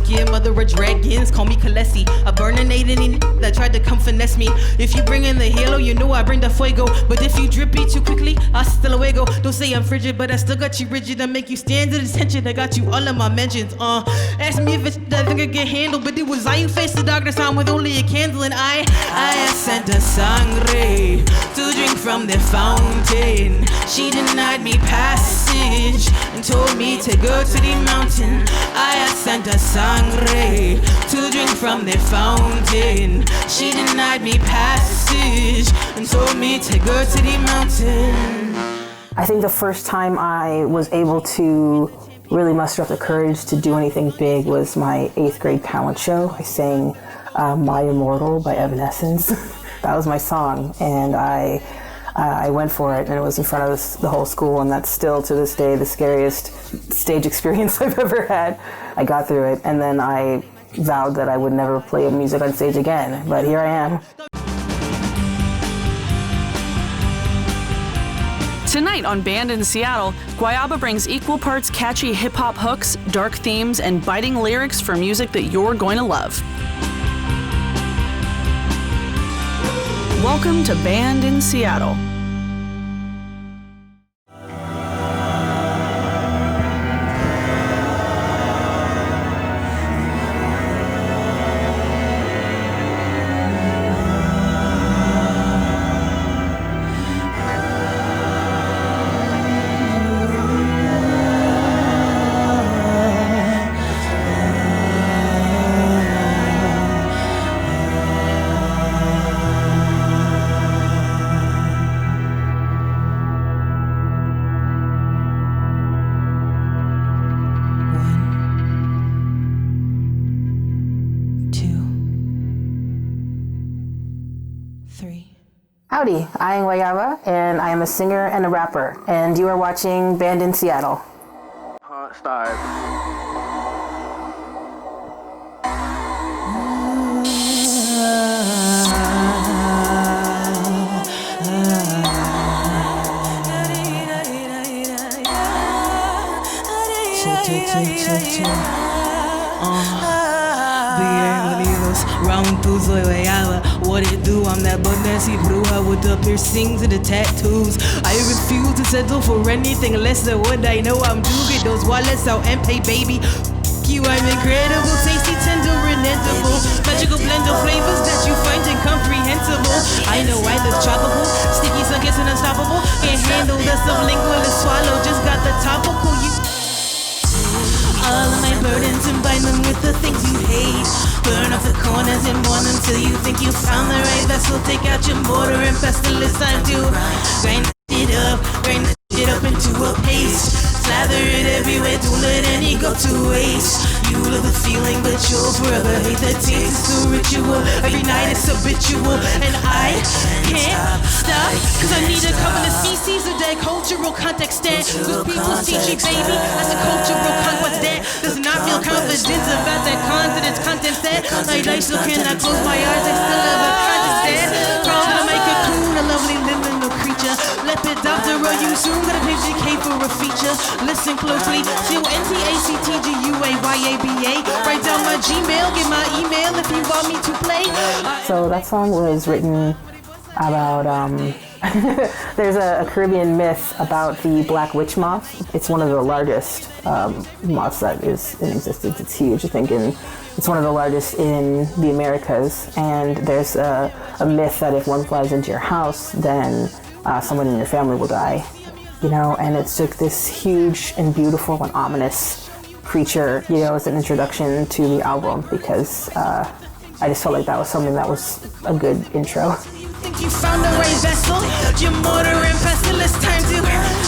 scared mother of dragons, call me Khaleesi. I burninated any that tried to come finesse me. If you bring in the halo, you know I bring the fuego. But if you drip it too quickly, hasta luego. Don't say I'm frigid, but I still got you rigid. I make you stand at attention. I got you all in my mentions. Ask me if it's that thing I can handle, but it was I who faced the darkness time with only a candle, and I sent a sangre to drink from the fountain. She denied me passage and told me to go to the mountain. I sent a sangre to drink from the fountain. She denied me passage and told me to go to the mountain. I think the first time I was able to really muster up the courage to do anything big was my 8th grade talent show. I sang My Immortal by Evanescence. That was my song, and I went for it, and it was in front of the whole school, and that's still to this day the scariest stage experience I've ever had. I got through it, and then I vowed that I would never play music on stage again, but here I am. Tonight on Band in Seattle, Guayaba brings equal parts catchy hip-hop hooks, dark themes, and biting lyrics for music that you're going to love. Welcome to Band in Seattle. Howdy, I am Guayaba, and I am a singer and a rapper, and you are watching Band in Seattle. Start. Round through soy Guayaba, what it do? I'm that Bonesi bruja with the piercings and the tattoos. I refuse to settle for anything less than what I know I'm due. Get those wallets out and pay, baby. You, I'm incredible, tasty, tender, and edible. Magical blend of flavors that you find incomprehensible. I know I look tropical, sticky, sun-kissed, and unstoppable. Can't handle the sublingual to swallow, just got the topical. All of my burdens and bind them with the things you hate. Burn off the corners and burn them till you think you found the right vessel. Take out your mortar and pestle, it's time to grind it up into a paste. Slather it everywhere, don't let any go to waste. You love the feeling, but you'll forever hate the taste. It's a ritual, every night it's habitual. And I can't stop, cause I need to cover the species of that cultural context. Stand with people teach you, baby, as a cultural conquest that does not feel confidence about that continent's content set. Like I still cannot close my eyes, I still have a conscience that crawls to make a coon, a lovely living creature. Lepidoptera, you soon got a picture K for a feature. Listen closely, CONTACTGUAYABA. Write down my Gmail, get my email if you want me to play. So that song was written about, there's a Caribbean myth about the black witch moth. It's one of the largest moths that is in existence. It's huge, I think, and it's one of the largest in the Americas. And there's a myth that if one flies into your house, then someone in your family will die. You know, and it's like this huge and beautiful and ominous creature, you know, as an introduction to the album, because I just felt like that was something that was a good intro. Think you found the right vessel, your mortar and pestle, it's time to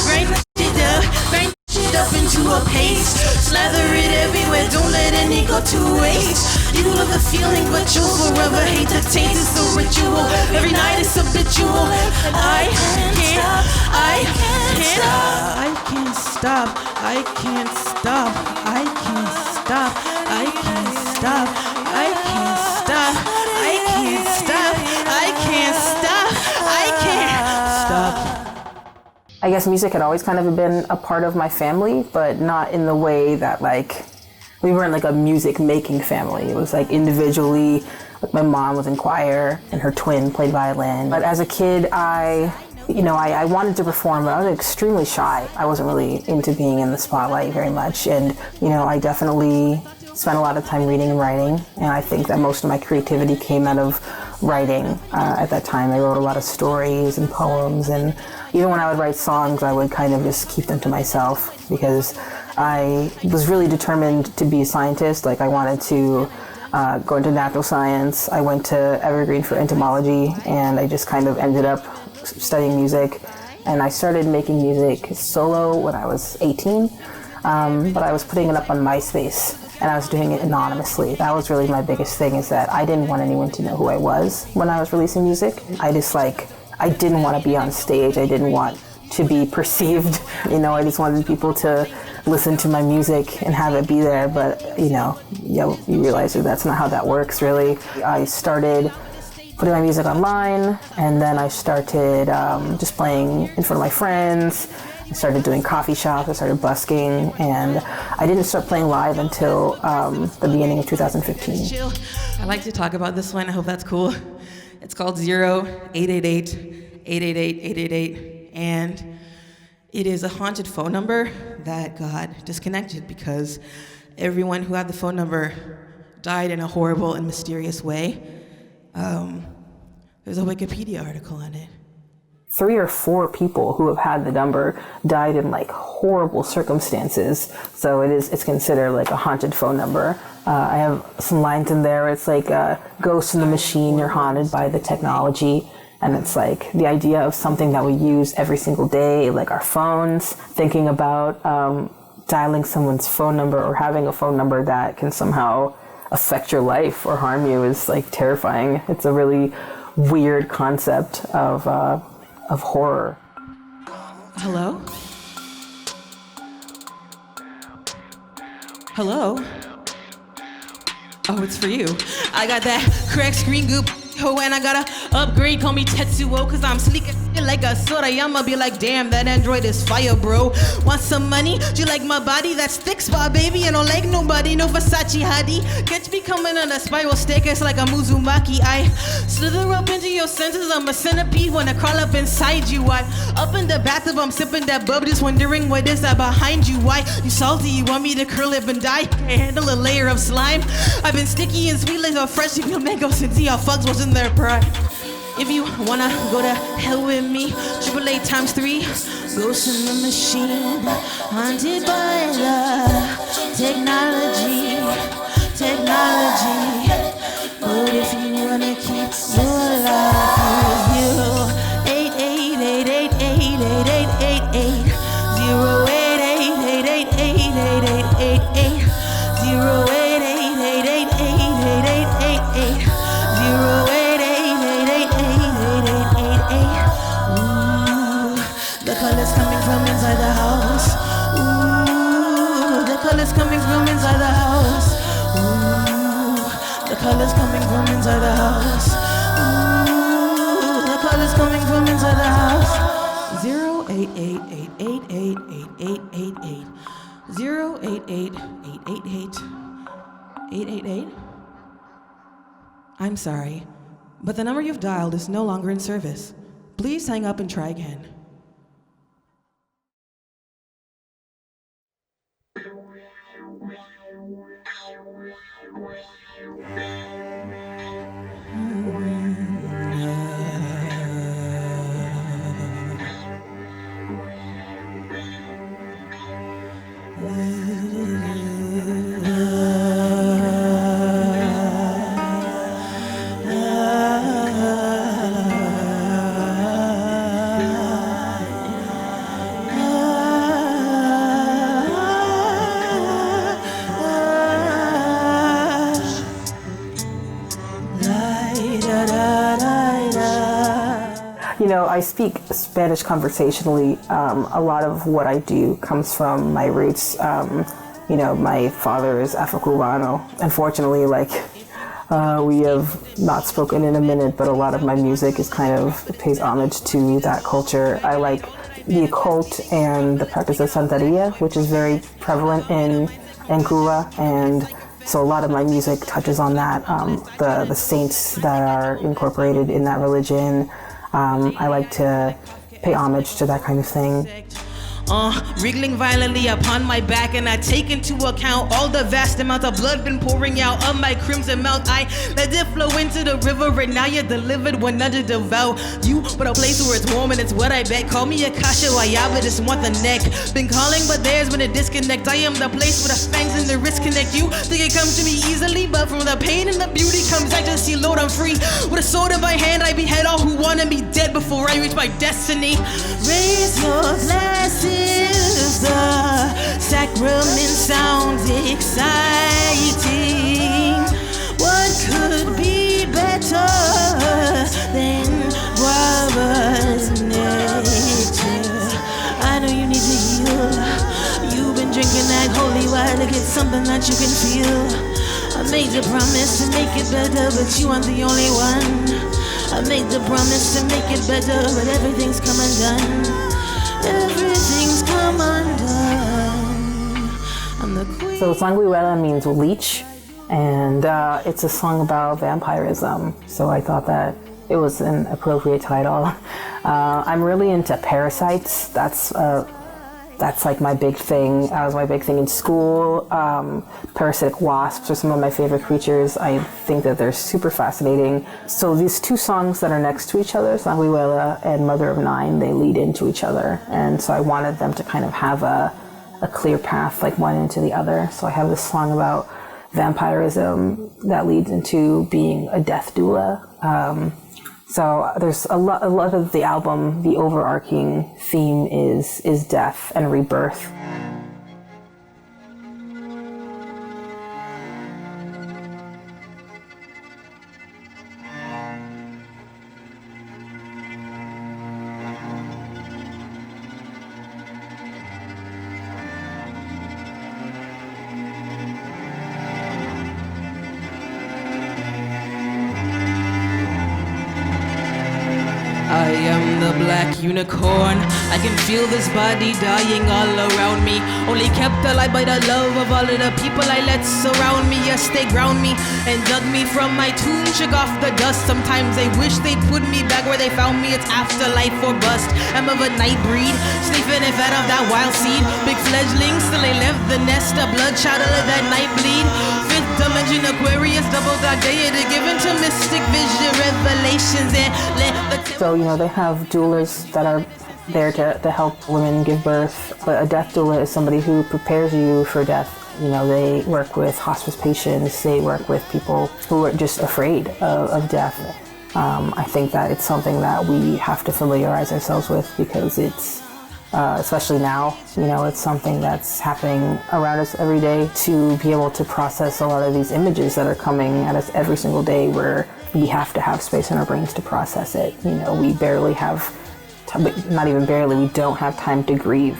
grind it up into a paste. Slather it everywhere, don't let any go to waste. You love the feeling, but you'll forever hate the taste. It's a ritual, every night it's habitual. I can't stop, I can't stop, I can't stop, I can't stop, I can't stop, I can't stop, I can't stop, I can't stop. I guess music had always kind of been a part of my family, but not in the way that, like, we weren't like a music making family. It was like individually, like my mom was in choir and her twin played violin. But as a kid, I wanted to perform, but I was extremely shy. I wasn't really into being in the spotlight very much. And, I definitely spent a lot of time reading and writing. And I think that most of my creativity came out of writing. At that time, I wrote a lot of stories and poems. And even when I would write songs, I would kind of just keep them to myself because I was really determined to be a scientist. Like I wanted to go into natural science. I went to Evergreen for entomology, and I just kind of ended up studying music. And I started making music solo when I was 18, but I was putting it up on MySpace, and I was doing it anonymously. That was really my biggest thing, is that I didn't want anyone to know who I was when I was releasing music. I didn't want to be on stage. I didn't want to be perceived. I just wanted people to listen to my music and have it be there. But, you realize that that's not how that works, really. I started putting my music online, and then I started just playing in front of my friends. I started doing coffee shops, I started busking, and I didn't start playing live until the beginning of 2015. I like to talk about this one, I hope that's cool. It's called 0-888-888-888, and it is a haunted phone number that got disconnected because everyone who had the phone number died in a horrible and mysterious way. There's a Wikipedia article on it. 3 or 4 people who have had the number died in like horrible circumstances. So it's considered like a haunted phone number. I have some lines in there. It's like a ghost in the machine, you're haunted by the technology. And it's like the idea of something that we use every single day, like our phones, thinking about dialing someone's phone number or having a phone number that can somehow affect your life or harm you is like terrifying. It's a really weird concept of horror. Hello? Hello? Oh, it's for you. I got that crack screen goop. Oh, and I gotta upgrade, call me Tetsuo, cause I'm sleek like a Sorayama. Be like, damn, that Android is fire, bro. Want some money? Do you like my body? That's thick spot, baby. I don't like nobody, no Versace hottie. Catch me coming on a spiral staircase like a Muzumaki. I slither up into your senses. I'm a centipede when I crawl up inside you. I up in the bathtub, I'm sipping that bub, just wondering what is that behind you. Why you salty? You want me to curl it and die? Can't handle a layer of slime. I've been sticky and sweet like a fresh mango since y'all fucks wasn't their pride. If you wanna go to hell with me, 888 times 3, ghost in the machine, haunted by the technology. But if you wanna keep your life with you, 888-888-888, 088-888-888, 088-888-888, 088-888-888. The colors coming from inside the house. Ooh, the colors coming from inside the house. Ooh, the colors coming from inside the house. Ooh, the colors coming from inside the house. 088-888-888-888. 088-888-888. I'm sorry, but the number you've dialed is no longer in service. Please hang up and try again. I speak Spanish conversationally. A lot of what I do comes from my roots. My father is Afro-Cubano. Unfortunately, we have not spoken in a minute, but a lot of my music is pays homage to that culture. I like the occult and the practice of Santeria, which is very prevalent in Cuba, and so a lot of my music touches on that, the saints that are incorporated in that religion. I like to pay homage to that kind of thing. Wriggling violently upon my back, and I take into account all the vast amount of blood been pouring out of my crimson mouth. I let it flow into the river, and now you're delivered when under devout. You, but a place where it's warm and it's what I bet. Call me a Kasha Guayaba, just want the neck. Been calling, but there's been a disconnect. I am the place where the fangs and the wrist connect. You think it comes to me easily, but from the pain and the beauty comes ecstasy. Lord, I'm free. With a sword in my hand, I behead all who wanna be dead before I reach my destiny. Raise your glasses. The sacrament sounds exciting. What could be better than Guayaba's nectar? I know you need to heal. You've been drinking that holy water to get something that you can feel. I made the promise to make it better, but you aren't the only one. I made the promise to make it better, but everything's come undone. Everything's come undone. I'm the queen. So Sanguijuela means leech, and it's a song about vampirism. So I thought that it was an appropriate title. I'm really into parasites. That's like my big thing. That was my big thing in school. Parasitic wasps are some of my favorite creatures. I think that they're super fascinating. So these two songs that are next to each other, Sanguijuela and Mother of Nine, they lead into each other. And so I wanted them to kind of have a clear path, like one into the other. So I have this song about vampirism that leads into being a death doula. So there's a lot of the album, the overarching theme is death and rebirth. I am the black unicorn. I can feel this body dying all around me. Only kept alive by the love of all of the people I let surround me. Yes, they ground me and dug me from my tomb, shook off the dust. Sometimes they wish they'd put me back where they found me. It's afterlife or bust. I'm of a night breed, sniffing and fed of that wild seed. Big fledglings, still they left the nest. A bloodshot of that night bleed. Fifth dimension Aquarius, double dark deity given to mystic vision revelations and let the So, they have doulas that are there to help women give birth, but a death doula is somebody who prepares you for death. They work with hospice patients, they work with people who are just afraid of death. I think that it's something that we have to familiarize ourselves with because it's, especially now, it's something that's happening around us every day. To be able to process a lot of these images that are coming at us every single day, where we have to have space in our brains to process it. We barely have, not even barely, we don't have time to grieve.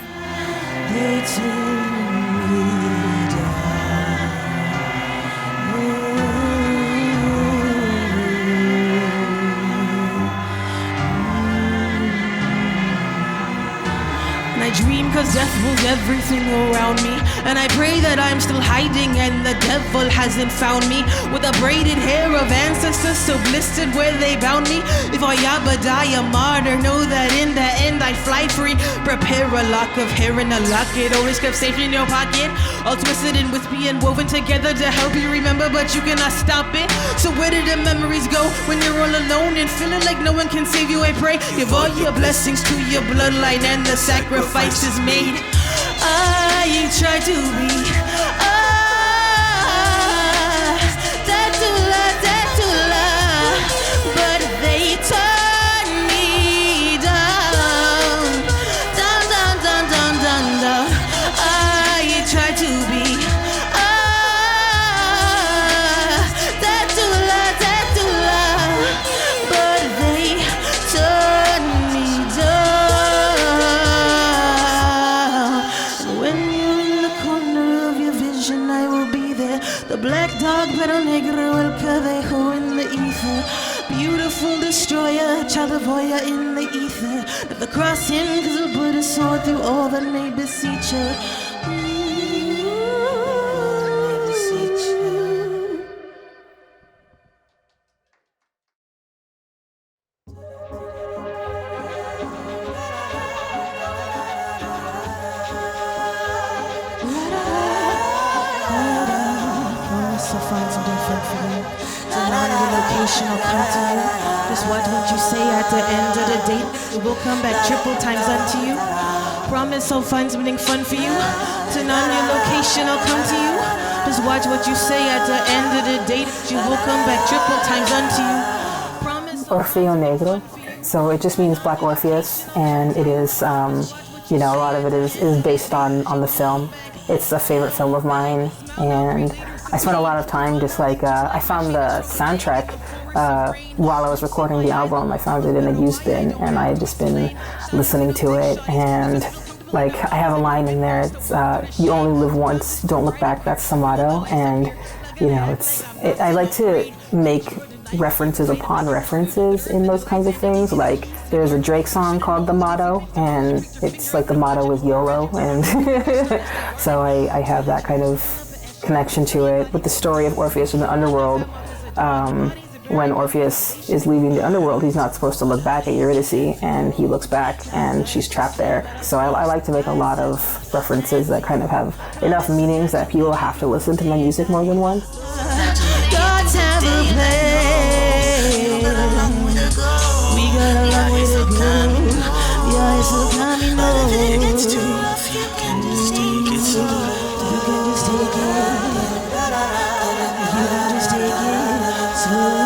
I dream cause death rules everything around me, and I pray that I'm still hiding and the devil hasn't found me. With the braided hair of ancestors so blistered where they bound me. If Guayaba die a martyr, know that in the end I fly free. Prepare a lock of hair and a locket, always kept safe in your pocket. All twisted and wispy and woven together to help you remember, but you cannot stop it. So where did the memories go when you're all alone and feeling like no one can save you? I pray give all your blessings to your bloodline and the sacrifice is made. I try to be that doula, but they turn me down. I try to be that doula, but they turn me down. When you're in the corner of your vision, I will be there. The black dog, pero negro, el cadejo in the ether. beautiful destroyer, child of Hoya in the ether. Never cross him, cause he'll put a sword through all that may beseech her. So find something fun for you. So now your location will come to you. Just watch what you say at the end of the date. It will come back triple times unto you. Promise I'll find something fun for you. So now your location will come to you. Just watch what you say at the end of the date. It will come back triple times unto you. Promise. Orfeo Negro. So it just means Black Orpheus, and it is, you know, a lot of it is based on the film. It's a favorite film of mine, and I spent a lot of time just like, I found the soundtrack while I was recording the album. I found it in a used bin, and I had just been listening to it, and like I have a line in there, it's you only live once, don't look back, that's the motto. And you know, I like to make references upon references in those kinds of things. Like there's a Drake song called The Motto, and it's like the motto is YOLO, and so I have that kind of connection to it with the story of Orpheus in the underworld. When Orpheus is leaving the underworld, he's not supposed to look back at Eurydice, and he looks back and she's trapped there. So I like to make a lot of references that kind of have enough meanings that people have to listen to my music more than once. God's have a plan. We got a long way to go. Yeah, it's a coming mode. If it gets too rough, you can just take it slow. You can just take it. You can just take it slow.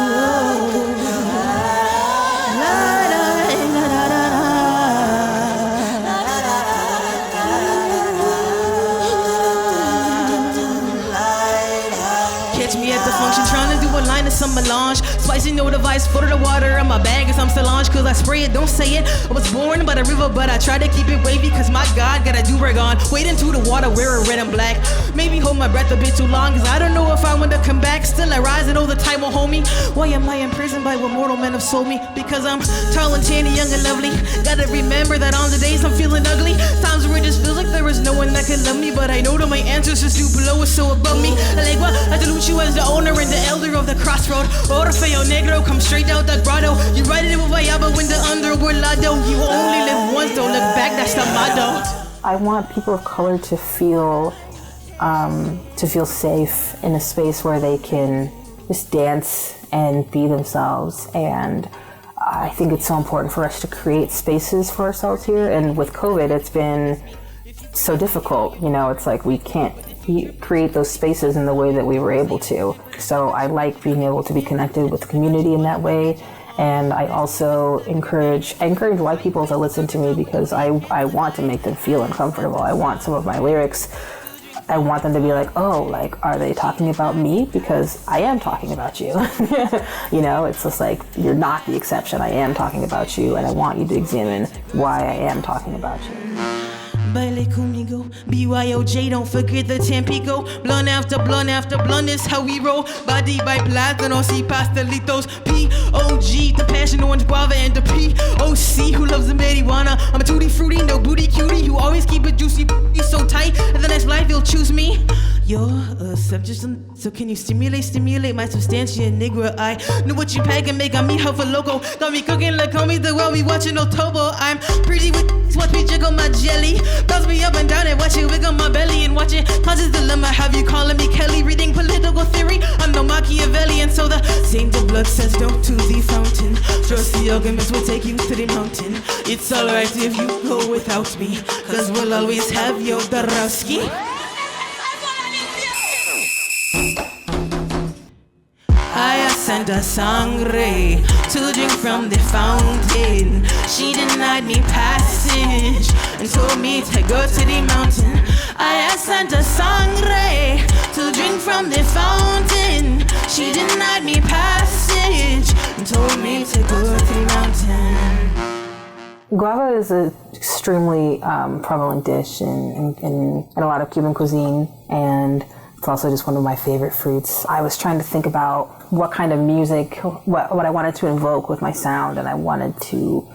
Catch me at the function trying to do a line of some melange. Spicy no device, put the water in my bag as I'm Solange. Cause I spray it, don't say it. I was born by the river, but I try to keep it wavy. Cause my God got a do-rag on. Wade into the water, wear it red and black. Maybe hold my breath a bit too long, cause I don't know if I want to come back. Still I rise and all the time will hold me. Why am I imprisoned by what mortal men have sold me? Because I'm tall and tan and young and lovely. Gotta remember that on the days I'm feeling ugly, times where it just feels like there is no one that can love me. But I know that my ancestors do below us, so above me. Alegua, I salute you as the owner and the elder of the crossroad. Orfeo Negro, come straight out the grotto. You ride it with Guayaba when the underworld lado. You only live once, don't look back, that's the motto. I want people of color to feel safe in a space where they can just dance and be themselves. And I think it's so important for us to create spaces for ourselves here. And with COVID, it's been so difficult. You know, it's like we can't create those spaces in the way that we were able to. So I like being able to be connected with the community in that way. And I also encourage white people to listen to me, because I want to make them feel uncomfortable. I want some of my lyrics, I want them to be like, oh, like, are they talking about me? Because I am talking about you. You know, it's just like, you're not the exception. I am talking about you, and I want you to examine why I am talking about you. Baile conmigo, BYOJ, don't forget the Tampico. Blunt after blunt is how we roll. Body by plátano, si pastelitos. P.O.G, the passion orange guava, and the P.O.C, who loves the marijuana. I'm a tutti frutti, no booty cutie, who always keep it juicy, so tight. In the next life you'll choose me. You're a subject, so can you stimulate my substantia, nigga? I know what you pack and make on me, how for loco. Got me cooking like homie, the while we watching Otobo. I'm pretty with watch me jiggle my jelly. Bounce me up and down and watch it wiggle my belly. And watching Conscious Dilemma, have you calling me Kelly? Reading political theory, I'm no Machiavelli. And so the Saint of Blood says no to the fountain. Trust the arguments will take you to the mountain. It's alright if you go without me, cause we'll always have your Darowski. I sent her sangre to drink from the fountain. She denied me passage and told me to go to the mountain. I sent her sangre to drink from the fountain. She denied me passage and told me to go to the mountain. Guava is an extremely prevalent dish in a lot of Cuban cuisine, and It's also just one of my favorite fruits. I was trying to think about what kind of music, what I wanted to invoke with my sound, and I wanted to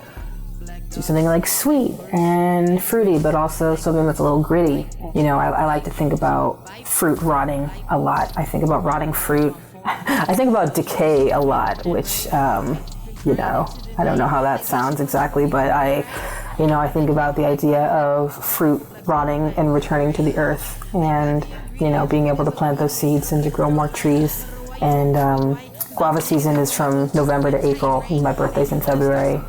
do something like sweet and fruity, but also something that's a little gritty. You know, I like to think about fruit rotting a lot. I think about rotting fruit. I think about decay a lot, which, you know, I don't know how that sounds exactly, but I think about the idea of fruit rotting and returning to the earth, and, you know, being able to plant those seeds and to grow more trees. And guava season is from November to April. My birthday's in February.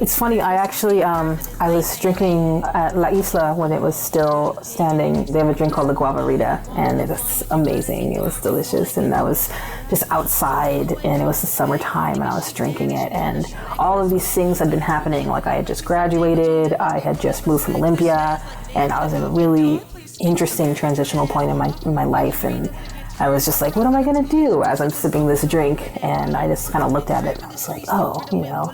It's funny, I actually, I was drinking at La Isla when it was still standing. They have a drink called the Guavarita, and it was amazing. It was delicious, and I was just outside, and it was the summertime, and I was drinking it, and all of these things had been happening. Like, I had just graduated, I had just moved from Olympia, and I was at a really interesting transitional point in my life, and I was just like, what am I gonna do as I'm sipping this drink? And I just kind of looked at it, and I was like, oh, you know,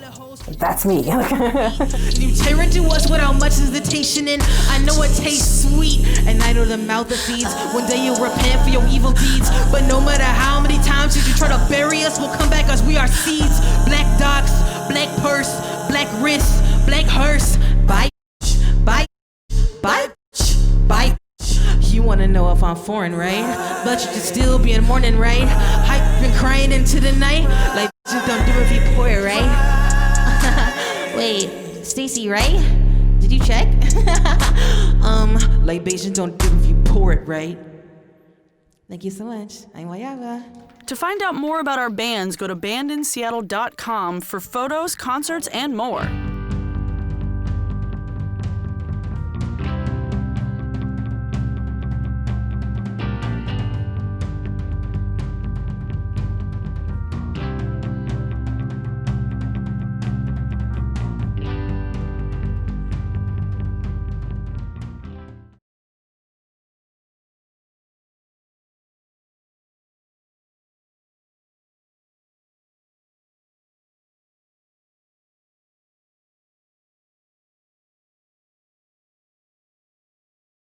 that's me. You tear into us without much hesitation, and I know it tastes sweet, and I know the mouth that feeds. One day you'll repent for your evil deeds, but no matter how many times you try to bury us, we'll come back as we are seeds. Black docs, black purse, black wrist, black hearse. Bye, bye, bye, bye. You wanna know if I'm foreign, right? But you can still be in mourning, right? Hype been crying into the night, like just don't do it if you pour it, right? Wait, Stacy, right? Did you check? Libation don't do it if you pour it, right? Thank you so much. I'm Guayaba. To find out more about our bands, go to bandinseattle.com for photos, concerts, and more.